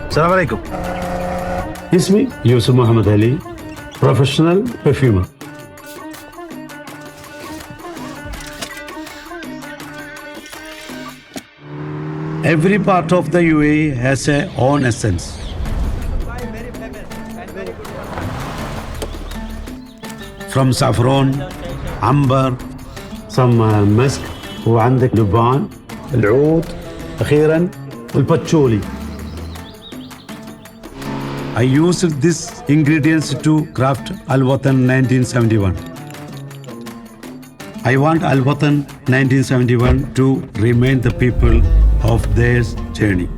السلام عليكم. اسمي يوسف محمد علي, professional perfumer. Every part of the UAE has a own essence. From saffron, amber, some مسك, وعندك لبان, العود, أخيرا الباتشولي. I used these ingredients to craft Alwatan 1971. I want Alwatan 1971 to remind the people of their journey.